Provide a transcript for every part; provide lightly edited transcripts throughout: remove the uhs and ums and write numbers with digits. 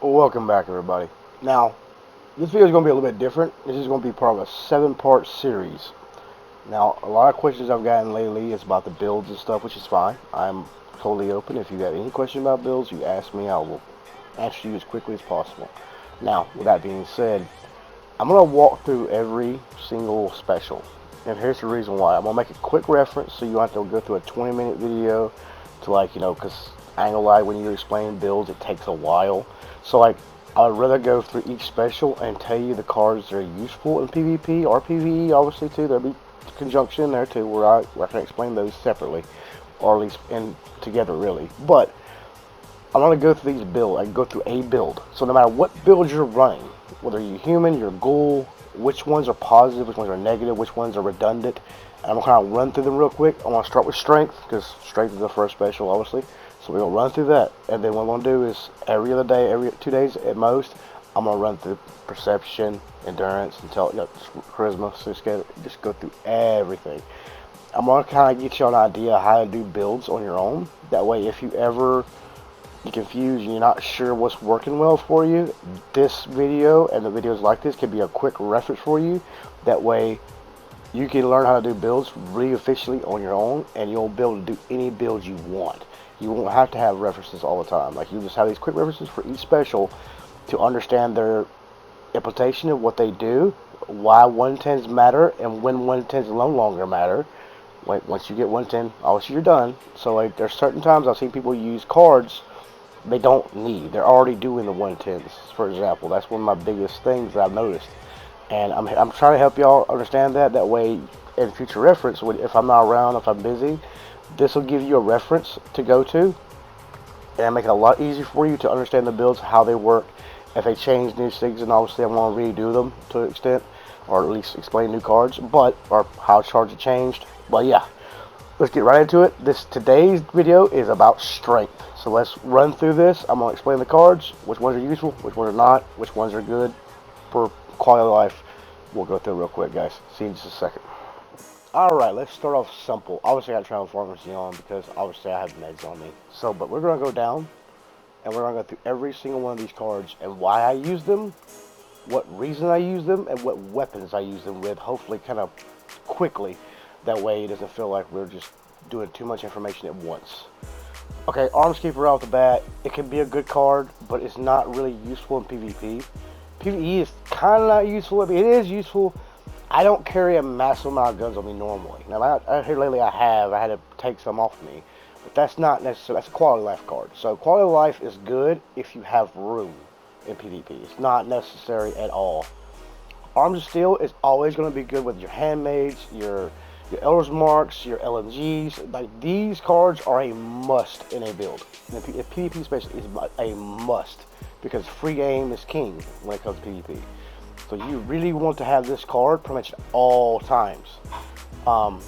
Welcome back, everybody. Now, this video is going to be a little bit different. This is going to be part of a 7-part series. Now, a lot of questions I've gotten lately is about the builds and stuff, which is fine. I'm totally open. If you got any question about builds, you ask me. I will answer you as quickly as possible. Now, with that being said, I'm going to walk through every single special. And here's the reason why. I'm going to make a quick reference so you don't have to go through a 20-minute video to because I ain't gonna lie, when you explain builds, it takes a while. So I would rather go through each special and tell you the cards that are useful in PvP or PvE, obviously too. There'll be conjunction in there too, where I can explain those separately, or at least together really. But I'm gonna go through these builds. I can go through a build. So no matter what build you're running, whether you're human, you're ghoul, which ones are positive, which ones are negative, which ones are redundant, and I'm gonna kind of run through them real quick. I'm gonna start with strength because strength is the first special, obviously. So we're going to run through that, and then what I'm going to do is every other day, every 2 days at most, I'm going to run through perception, endurance, charisma, so just go through everything. I'm going to kind of get you an idea of how to do builds on your own. That way, if you ever get confused and you're not sure what's working well for you, this video and the videos like this can be a quick reference for you. That way, you can learn how to do builds really efficiently on your own, and you'll be able to do any build you want. You won't have to have references all the time. You just have these quick references for each special to understand their implication of what they do, why 110s matter, and when 110s no longer matter. Once you get 110, obviously you're done. So there's certain times I've seen people use cards they don't need. They're already doing the 110s, for example. That's one of my biggest things that I've noticed. And I'm trying to help y'all understand that. That way, in future reference, if I'm not around, if I'm busy, this will give you a reference to go to and make it a lot easier for you to understand the builds, how they work, if they change new things, and obviously I'm going to redo them to an extent, or at least explain new cards, or how cards have changed. But yeah, let's get right into it. Today's video is about strength. So let's run through this. I'm going to explain the cards, which ones are useful, which ones are not, which ones are good for quality of life. We'll go through real quick, guys. See you in just a second. Alright, let's start off simple. Obviously I got Travel Pharmacy on because obviously I have meds on me. But we're going to go down and we're going to go through every single one of these cards and why I use them, what reason I use them, and what weapons I use them with, hopefully kind of quickly. That way it doesn't feel like we're just doing too much information at once. Okay, Arms Keeper out the bat. It can be a good card, but it's not really useful in PvP. PvE is kind of not useful. I mean, it is useful. I don't carry a massive amount of guns on me normally. Now, here lately I had to take some off me. But that's not necessarily, that's a quality of life card. So quality of life is good if you have room in PvP. It's not necessary at all. Arms of Steel is always going to be good with your handmaids, your Elder's Marks, your LMGs. These cards are a must in a build. In PvP especially is a must. Because free game is king when it comes to PvP. So you really want to have this card pretty much at all times.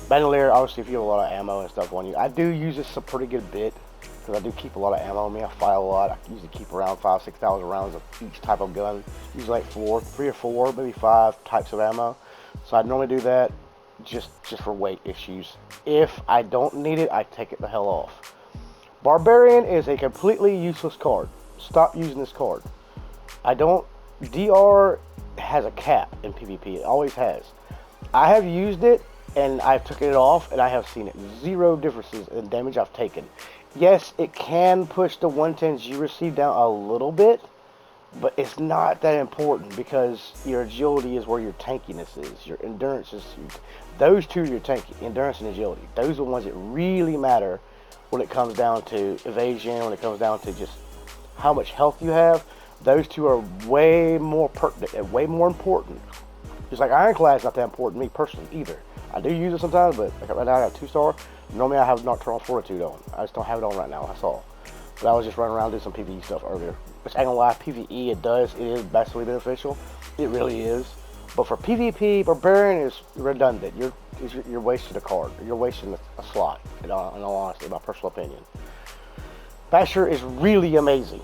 Bandolier, obviously if you have a lot of ammo and stuff on you. I do use this a pretty good bit because I do keep a lot of ammo on me. I file a lot. I usually keep around 5,000-6,000 rounds of each type of gun. Usually like 3 or 4, maybe 5 types of ammo. So I normally do that just for weight issues. If I don't need it, I take it the hell off. Barbarian is a completely useless card. Stop using this card. DR has a cap in PvP. It always has. I have used it and I've taken it off and I have seen zero differences in damage I've taken. Yes, it can push the 110s you receive down a little bit, but it's not that important because your agility is where your tankiness is. Your endurance is, those two are your tanky, endurance and agility. Those are the ones that really matter when it comes down to evasion, when it comes down to just how much health you have. Those two are way more pertinent and way more important. Just like Ironclad is not that important to me personally either. I do use it sometimes, but right now I got 2-star. Normally I have Nocturnal Fortitude on. I just don't have it on right now, that's all. But I was just running around doing some PvE stuff earlier. Which I ain't gonna lie, PvE it is massively beneficial. It really is. But for PvP, Barbarian is redundant. You're wasting a card. You're wasting a slot, in all honesty, my personal opinion. Basher is really amazing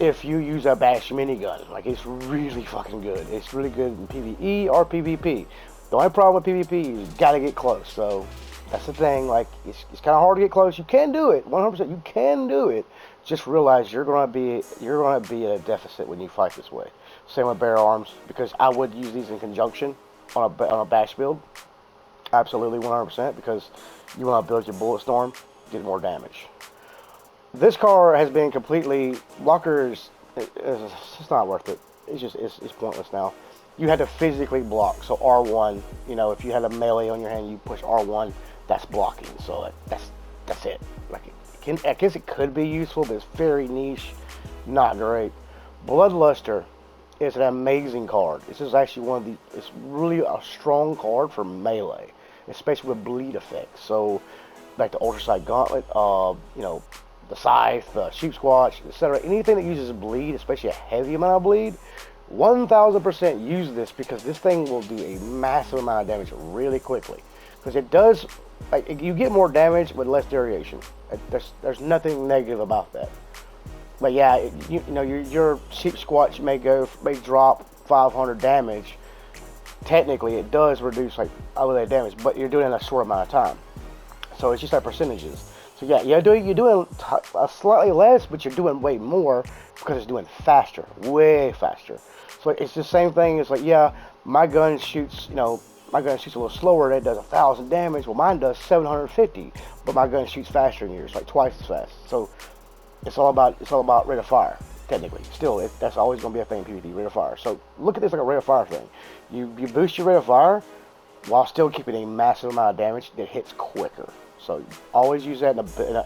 if you use a bash minigun. It's really fucking good. It's really good in PvE or PvP. The only problem with PvP is you gotta get close. So that's the thing. It's kind of hard to get close. You can do it, 100%. You can do it. just realize you're gonna be at a deficit when you fight this way. Same with bare arms, because I would use these in conjunction on a bash build. Absolutely 100%, because you want to build your bullet storm, get more damage. This car has been completely blockers. It's not worth it. It's pointless now. You had to physically block. So R1, you know, if you had a melee on your hand, you push R1. That's blocking. So that's it. Like I guess it could be useful, but it's very niche, not great. Bloodluster is an amazing card. This is actually one of the. It's really a strong card for melee, especially with bleed effects. So like the Ultrasight Gauntlet, you know, the Scythe, the Sheep Squatch, etc. Anything that uses bleed, especially a heavy amount of bleed, 1000% use this, because this thing will do a massive amount of damage really quickly. Because it does, like, you get more damage with less variation. There's nothing negative about that. But yeah, you know, your Sheep Squatch may drop 500 damage. Technically, it does reduce like all of that damage, but you're doing it in a short amount of time. So it's just like percentages. So yeah, you're doing slightly less, but you're doing way more because it's doing faster, way faster. So it's the same thing. It's like, yeah, my gun shoots, you know, my gun shoots a little slower. That does 1,000 damage. Well, mine does 750, but my gun shoots faster than yours, like twice as fast. So it's all about rate of fire. Technically, still, that's always going to be a thing in PvP, rate of fire. So look at this like a rate of fire thing. You boost your rate of fire while still keeping a massive amount of damage that hits quicker. So always use that,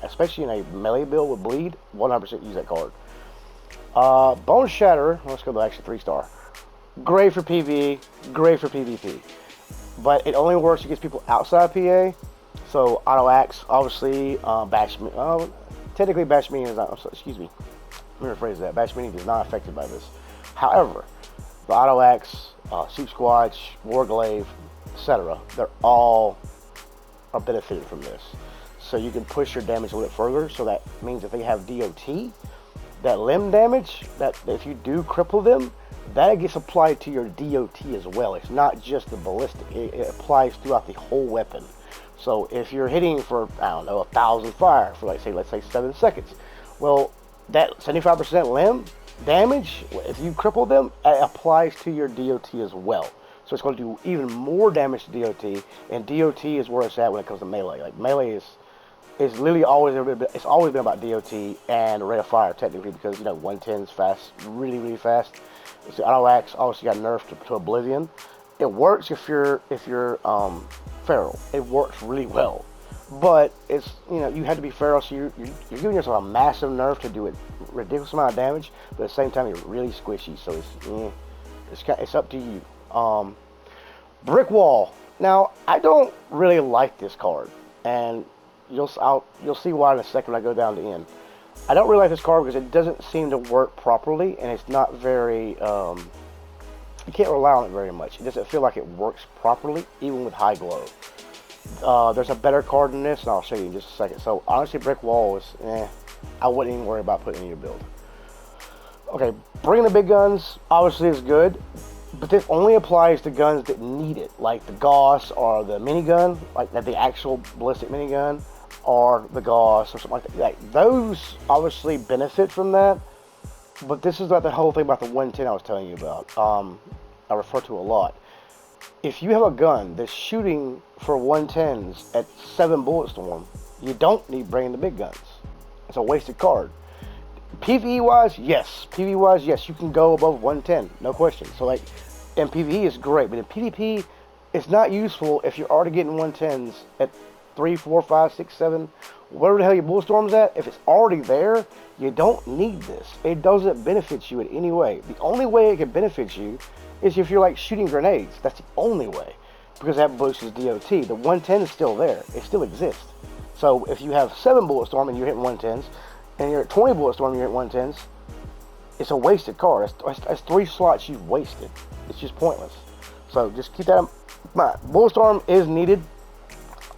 especially in a melee build with bleed. 100% use that card. Bone Shatterer. Let's go to actually 3-star. Great for PvE, great for PvP, but it only works against people outside PA. So auto axe, obviously, bash. Technically, bash meaning is not. Excuse me. Let me rephrase that. Bash meaning is not affected by this. However, the auto axe, Sheep Squatch, Warglaive, etc. They're all are benefiting from this. So you can push your damage a little bit further. So that means if they have DOT, that limb damage, that if you do cripple them, that gets applied to your DOT as well. It's not just the ballistic. It applies throughout the whole weapon. So if you're hitting for, I don't know, 1,000 fire for let's say 7 seconds, well, that 75% limb damage, if you cripple them, it applies to your DOT as well. So it's going to do even more damage to DOT, and DOT is where it's at when it comes to melee. Like melee is literally always been about DOT and rate of fire technically, because you know 110 is fast, really fast. It's the auto axe obviously got nerfed to oblivion. It works if you're feral. It works really well, but it's, you know, you have to be feral, so you're giving yourself a massive nerf to do a ridiculous amount of damage, but at the same time you're really squishy. So it's up to you. Brick Wall. Now, I don't really like this card, and you'll see why in a second when I go down to end. I don't really like this card because it doesn't seem to work properly, and it's not very, you can't rely on it very much. It doesn't feel like it works properly, even with high glow. There's a better card than this, and I'll show you in just a second. So, honestly, Brick Wall is, I wouldn't even worry about putting in your build. Okay, bringing the big guns, obviously is good, but this only applies to guns that need it, like the Gauss or the minigun, like the actual ballistic minigun, or the Gauss or something like that. Like, those obviously benefit from that, but this is not the whole thing about the 110 I was telling you about. I refer to a lot. If you have a gun that's shooting for 110s at 7 bullet storm, you don't need bringing the big guns. It's a wasted card. PvE wise, yes. PvE wise, yes. You can go above 110, no question. So like, and PvE is great, but in PvP, it's not useful if you're already getting 110s at 3, 4, 5, 6, 7, whatever the hell your bullet storm's at. If it's already there, you don't need this. It doesn't benefit you in any way. The only way it can benefit you is if you're like shooting grenades. That's the only way, because that boosts DOT. The 110 is still there. It still exists. So if you have 7 bullet storm and you're hitting 110s, and you're at 20 bullet storm and you're at 110s, it's a wasted card. That's 3 slots you've wasted. It's just pointless. So just keep that in mind. Bullet storm is needed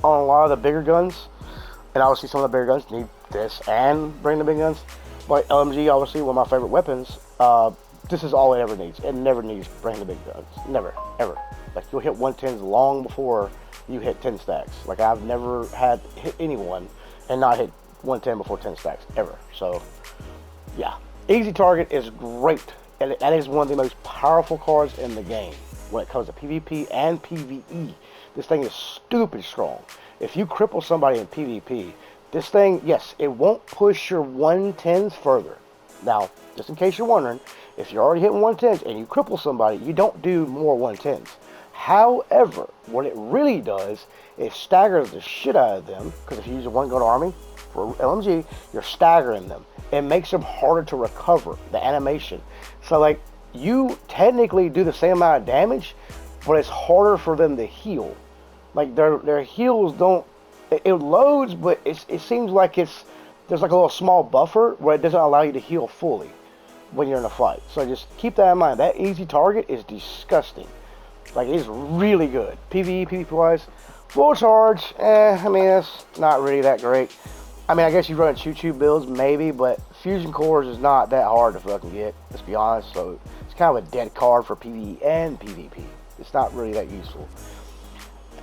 on a lot of the bigger guns, and obviously some of the bigger guns need this and bring the big guns. But LMG, obviously one of my favorite weapons, this is all it ever needs. It never needs bring the big guns. Never, ever. Like, you'll hit 110s long before you hit 10 stacks. Like, I've never hit anyone and not hit 110 before 10 stacks, ever. So Yeah, easy target is great, and that is one of the most powerful cards in the game when it comes to PvP and PvE. This thing is stupid strong. If you cripple somebody in PvP, this thing, yes, it won't push your 110s further. Now, just in case you're wondering, if you're already hitting 110s and you cripple somebody, you don't do more 110s. However, what it really does is staggers the shit out of them, because if you use a one-gun army for LMG, you're staggering them. It makes them harder to recover, the animation. So, like, you technically do the same amount of damage, but it's harder for them to heal. Like, their heals don't... It loads, but it seems like there's like a little small buffer where it doesn't allow you to heal fully when you're in a fight. So just keep that in mind. That easy target is disgusting. Like, it's really good. PvE, PvP-wise, full charge, I mean, it's not really that great. I mean, I guess you run choo-choo builds, maybe, but fusion cores is not that hard to fucking get, let's be honest. So it's kind of a dead card for PvE and PvP. It's not really that useful.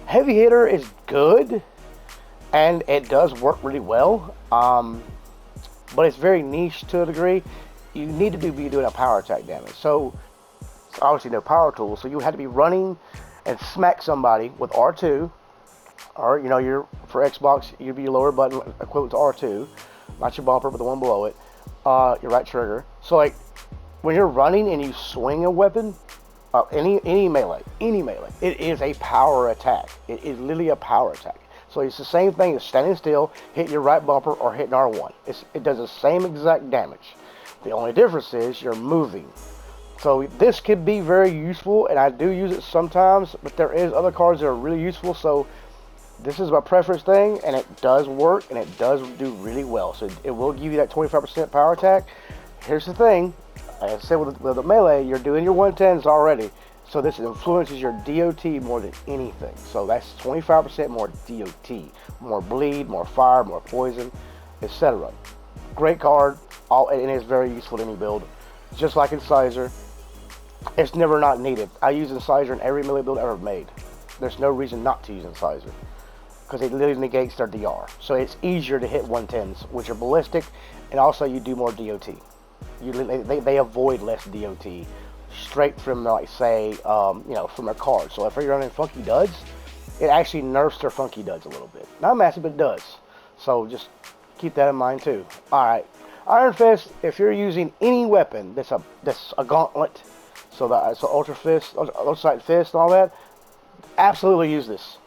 Heavy hitter is good, and it does work really well, but it's very niche to a degree. You need to be doing a power attack damage. So obviously no power tools, so you had to be running and smack somebody with R2, or for Xbox, you'd be your lower button equivalent to R2, not your bumper, but the one below it, your right trigger. So like when you're running and you swing a weapon, any melee, it is a power attack. It is literally a power attack. So it's the same thing as standing still, hitting your right bumper, or hitting R1. It does the same exact damage. The only difference is you're moving. So this could be very useful, and I do use it sometimes, but there is other cards that are really useful. So this is my preference thing, and it does work, and it does do really well. So it will give you that 25% power attack. Here's the thing. Like I said, with the melee, you're doing your 110s already. So this influences your DOT more than anything. So that's 25% more DOT. More bleed, more fire, more poison, etc. Great card, and it's very useful to any build. Just like Incisor, it's never not needed. I use Incisor in every melee build ever made. There's no reason not to use Incisor, because it literally negates their DR. So it's easier to hit 110s, which are ballistic, and also you do more DOT. They avoid less DOT straight from, like, say, from their cards. So if you're running Funky Duds, it actually nerfs their Funky Duds a little bit. Not massive, but it does. So just keep that in mind too. Alright, Iron Fist, if you're using any weapon that's a gauntlet, so Ultra Fist, Ultrasight Fist and all that, absolutely use this.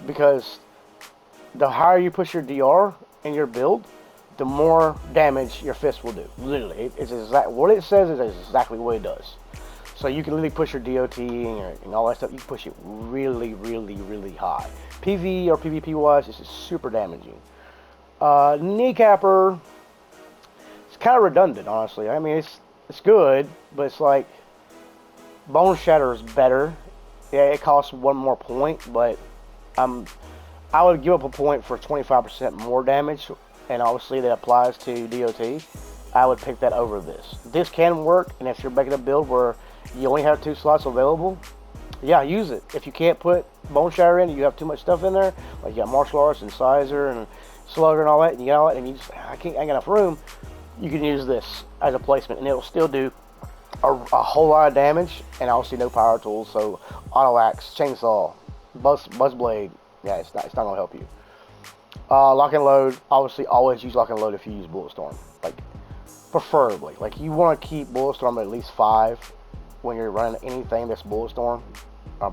Because the higher you push your DR in your build, the more damage your fist will do. Literally, what it says is exactly what it does. So you can literally push your DOT and all that stuff. You can push it really, really, really high. PvE or PvP wise, this is super damaging. Kneecapper, it's kind of redundant, honestly. I mean, it's good, but it's like Bone Shatter is better. Yeah, it costs one more point, but I would give up a point for 25% more damage, and obviously that applies to DOT. I would pick that over this. This can work, and if you're making a build where you only have 2 slots available, yeah, use it. If you can't put Bone Shatter in, you have too much stuff in there, like you got Martial Arts, Incisor, and Slugger and all that, and you got all that, and you just, I ain't got enough room, you can use this as a placement, and it'll still do a whole lot of damage, and obviously no power tools, so auto axe, chainsaw, buzz blade, yeah, it's not gonna help you. Lock and load, obviously always use lock and load if you use Bulletstorm, like preferably. Like you want to keep Bulletstorm at least 5 when you're running anything that's Bulletstorm.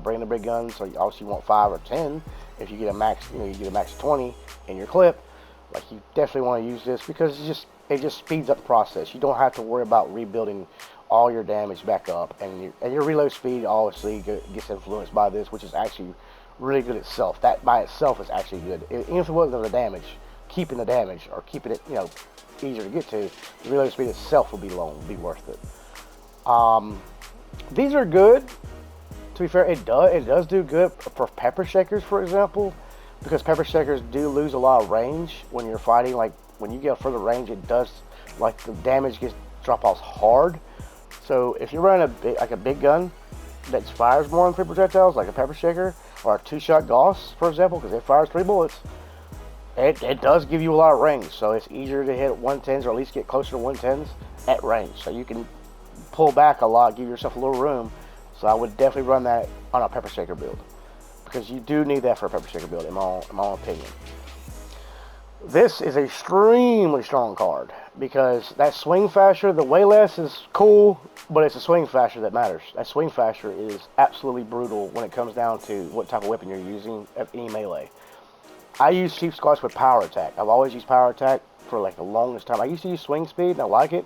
Bringing the big guns, so you obviously want 5 or 10 if you get a max, you get a max 20 in your clip. Like you definitely want to use this because it just speeds up the process. You don't have to worry about rebuilding all your damage back up, and your reload speed obviously gets influenced by this, which is actually really good itself. That by itself is actually good. Even if it wasn't the damage, keeping the damage or keeping it, easier to get to, the reload speed itself will be worth it. These are good. To be fair, it does do good for pepper shakers, for example, because pepper shakers do lose a lot of range when you're fighting. Like when you get further range, it does, like the damage gets drop off hard. So if you're running a big gun that fires more than 3 projectiles, like a pepper shaker or a 2-shot Gauss, for example, because it fires 3 bullets, it does give you a lot of range. So it's easier to hit 110s, or at least get closer to 110s at range. So you can pull back a lot, give yourself a little room. So I would definitely run that on a pepper shaker build, because you do need that for a pepper shaker build, in my own opinion. This is an extremely strong card, because that swing factor, the way less is cool, but it's a swing factor that matters. That swing factor is absolutely brutal when it comes down to what type of weapon you're using at any melee. I use cheap squats with power attack. I've always used power attack for like the longest time. I used to use swing speed, and I like it,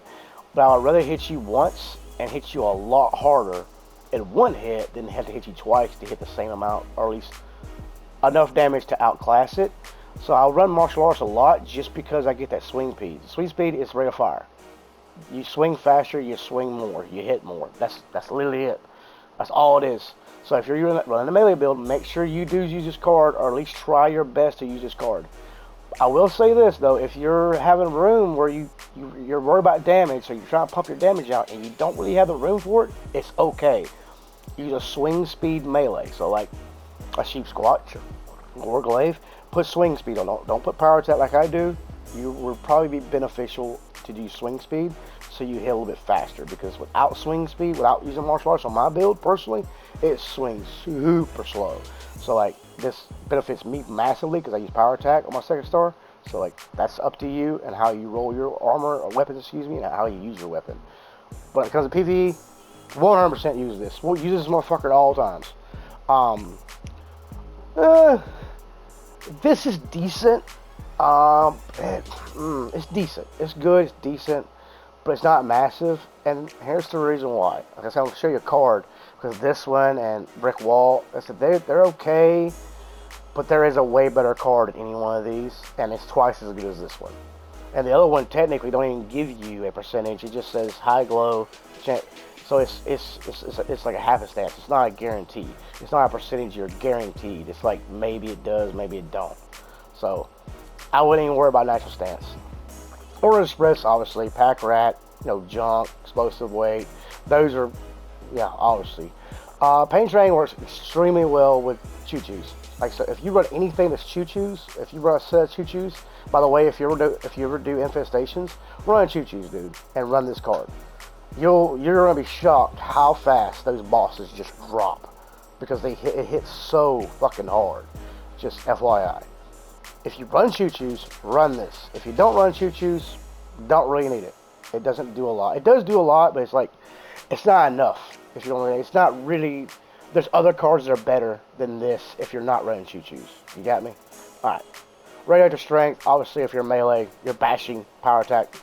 but I would rather hit you once and hit you a lot harder in one hit than have to hit you twice to hit the same amount, or at least enough damage to outclass it. So I'll run martial arts a lot just because I get that swing speed. Swing speed is rate of fire. You swing faster, you swing more, you hit more. That's literally it. That's all it is. So if you're running a melee build, make sure you do use this card, or at least try your best to use this card. I will say this though, if you're having room where you're worried about damage, so you're trying to pump your damage out and you don't really have the room for it, it's okay. Use a swing speed melee. So like a sheep squat or glaive, put swing speed on. Don't put power attack like I do. You would probably be beneficial to do swing speed, so you hit a little bit faster, because without swing speed, without using martial arts on my build personally, it swings super slow. So like this benefits me massively because I use power attack on my second star. So like that's up to you and how you roll your armor or weapons, excuse me, and how you use your weapon. But when it comes to PvE, 100% use this. We'll use this motherfucker at all times. This is decent. It's decent. It's good. It's decent, but it's not massive. And here's the reason why. Like I said, I'll show you a card, because this one and Brick Wall, I said they're okay, but there is a way better card in any one of these, and it's twice as good as this one. And the other one technically don't even give you a percentage. It just says high glow. So it's like a half a stance. It's not a guarantee. It's not a percentage you're guaranteed. It's like maybe it does, maybe it don't. So I wouldn't even worry about natural stance. Or express, obviously, pack rat, junk, explosive weight. Those are, yeah, obviously. Pain train works extremely well with choo-choos. Like, so if you run anything that's choo-choos, if you run a set of choo-choos, by the way, if you ever do infestations, run choo-choos, dude, and run this card. You're gonna be shocked how fast those bosses just drop, because it hits so fucking hard. Just FYI. If you run choo-choos, run this. If you don't run choo-choos, don't really need it. It doesn't do a lot. It does do a lot, but it's not enough. If you don't really, it's not really. There's other cards that are better than this if you're not running choo-choos. You got me? Alright. Radioactive strength, obviously if you're melee, you're bashing, power attack,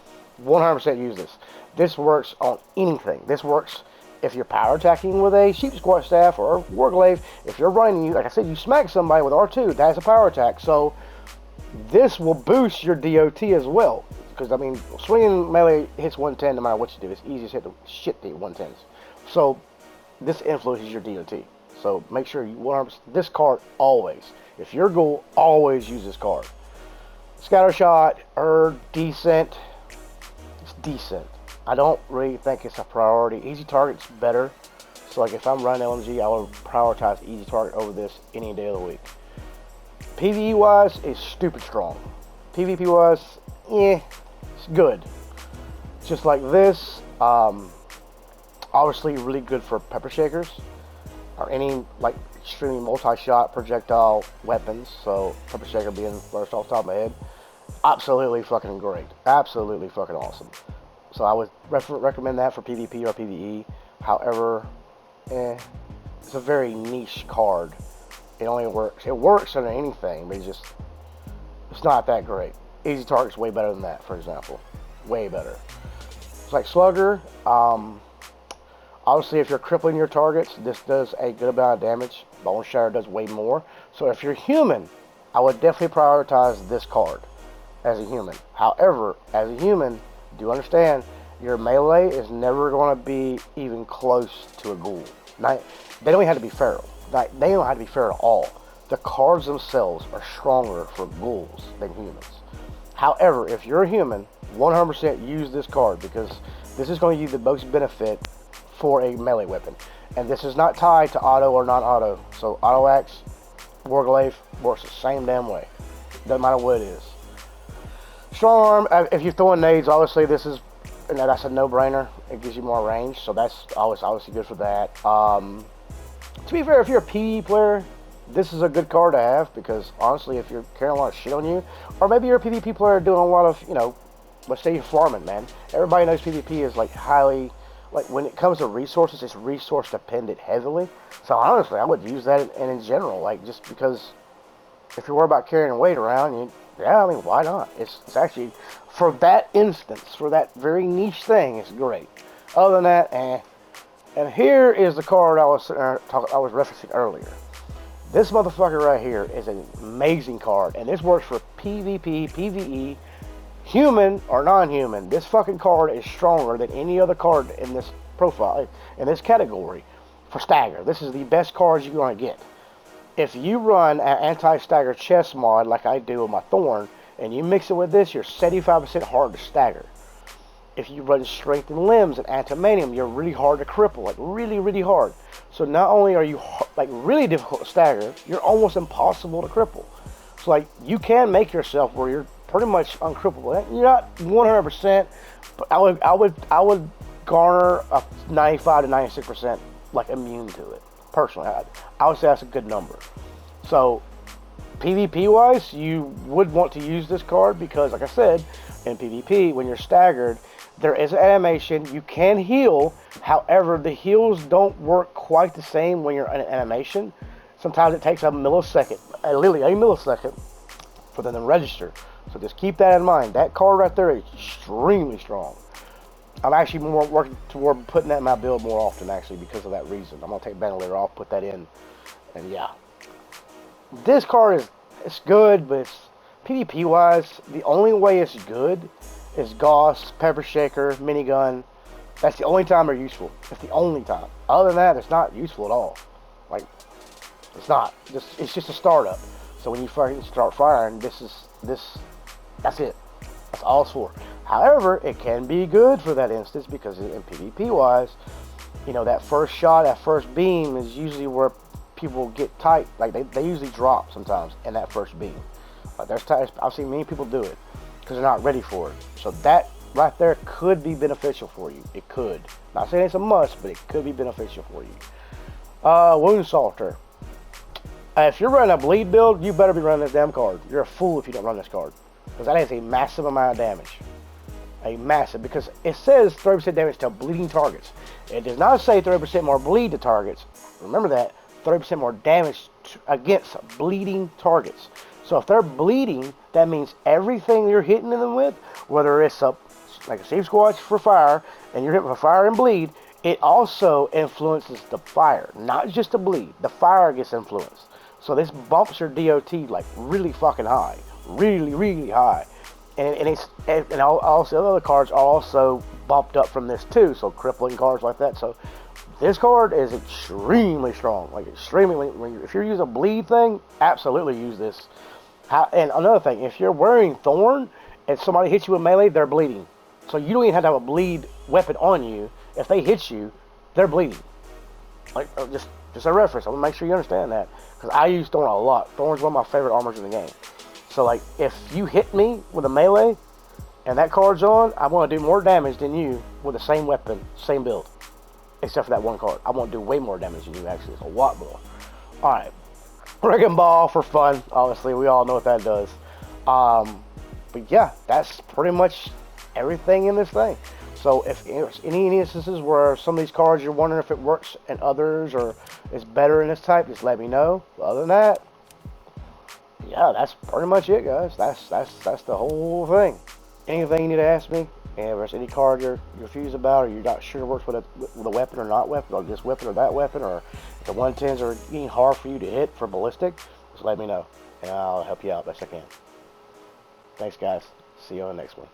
100% use this. This works on anything. This works if you're power attacking with a sheep squat staff or a warglaive. If you're running, like I said, you smack somebody with R2, that's a power attack. So this will boost your DOT as well. Because, I mean, swinging melee hits 110 no matter what you do. It's easy to hit the shit to 110s. So this influences your DOT. So make sure you 100%, this card always. If your goal, always use this card. Scatter shot, decent. It's decent. I don't really think it's a priority. Easy target's better. So like if I'm running LMG, I would prioritize easy target over this any day of the week. PvE wise, it's stupid strong. PvP wise, it's good. Just like this, obviously really good for pepper shakers or any like extremely multi-shot projectile weapons. So pepper shaker being first off the top of my head, absolutely fucking great, absolutely fucking awesome. So I would recommend that for PvP or PvE. However, it's a very niche card. It only works. It works under anything, but it's not that great. Easy target's way better than that, for example. Way better. It's like Slugger. Obviously, if you're crippling your targets, this does a good amount of damage. Bone Shatter does way more. So if you're human, I would definitely prioritize this card as a human. However, as a human, do understand your melee is never going to be even close to a ghoul. They don't even have to be feral. They don't have to be feral at all. The cards themselves are stronger for ghouls than humans. However, if you're a human, 100% use this card, because this is going to give you the most benefit for a melee weapon. And this is not tied to auto or non-auto. So auto axe, warglaive works the same damn way. Doesn't matter what it is. Strong arm, if you're throwing nades, obviously this is and that's a no-brainer. It gives you more range, so that's always obviously good for that. To be fair, if you're a PvE player, this is a good card to have, because honestly, if you're carrying a lot of shit on you, or maybe you're a PvP player doing a lot of, you know, let's say you're farming, man. Everybody knows PvP is like highly, like when it comes to resources, it's resource dependent heavily. So honestly, I would use that in general, like just because if you're worried about carrying weight around, yeah, I mean, why not? It's actually, for that instance, for that very niche thing, it's great. Other than that, eh. And here is the card I was referencing earlier. This motherfucker right here is an amazing card, and this works for PvP, PvE, human or non-human. This fucking card is stronger than any other card in this profile, in this category, for stagger. This is the best cards you're going to get. If you run an anti-stagger chest mod like I do with my Thorn, and you mix it with this, you're 75% hard to stagger. If you run Strength and Limbs and Antimanium, you're really hard to cripple, like really, really hard. So not only are you like really difficult to stagger, you're almost impossible to cripple. So like you can make yourself where you're pretty much uncrippable. You're not 100%, but I would garner a 95 to 96% like immune to it. Personally, I would say that's a good number. So PvP wise, you would want to use this card because, like I said, in PvP, when you're staggered, there is an animation. You can heal. However, the heals don't work quite the same when you're in an animation. Sometimes it takes a millisecond, literally a millisecond, for them to register. So just keep that in mind. That card right there is extremely strong. I'm actually more working toward putting that in my build more often, actually, because of that reason. I'm going to take Ventilator off, put that in, and yeah. This card it's good, but it's PvP-wise, the only way it's good is Gauss, Pepper Shaker, Minigun. That's the only time they're useful. It's the only time. Other than that, it's not useful at all. Like, it's not. It's just a startup. So when you fucking start firing, that's it. That's all it's for. However, it can be good for that instance because in PvP-wise, you know, that first shot, that first beam is usually where people get tight. Like, they usually drop sometimes in that first beam. Like, there's times, I've seen many people do it because they're not ready for it. So that right there could be beneficial for you. It could. Not saying it's a must, but it could be beneficial for you. Wound Salter. If you're running a bleed build, you better be running this damn card. You're a fool if you don't run this card. Because that is a massive amount of damage. A massive, because it says 30% damage to bleeding targets. It does not say 30% more bleed to targets. Remember that. 30% more damage against bleeding targets. So if they're bleeding, that means everything you're hitting them with, whether it's like a Safe Squatch for fire, and you're hitting for fire and bleed, it also influences the fire, not just the bleed. The fire gets influenced. So this bumps your DOT like really fucking high. Really, really high. And also the other cards are also bumped up from this too, so crippling cards like that. So this card is extremely strong, like extremely. If you're using a bleed thing, absolutely use this. And another thing, if you're wearing Thorn and somebody hits you with melee, they're bleeding. So you don't even have to have a bleed weapon on you. If they hit you, they're bleeding. Like just a reference. I want to make sure you understand that because I use Thorn a lot. Thorn's one of my favorite armors in the game. So like, if you hit me with a melee and that card's on, I want to do more damage than you with the same weapon, same build. Except for that one card. I want to do way more damage than you, actually. It's a lot more. Alright. Wrecking Ball for fun. Obviously, we all know what that does. But yeah, that's pretty much everything in this thing. So if there's any instances where some of these cards you're wondering if it works and others or is better in this type, just let me know. Other than that, yeah, that's pretty much it, guys. That's the whole thing. Anything you need to ask me, and if there's any card you're confused about, or you're not sure it works with a weapon or not weapon, or this weapon or that weapon, or if the 110s are getting hard for you to hit for ballistic, just let me know, and I'll help you out best I can. Thanks, guys. See you on the next one.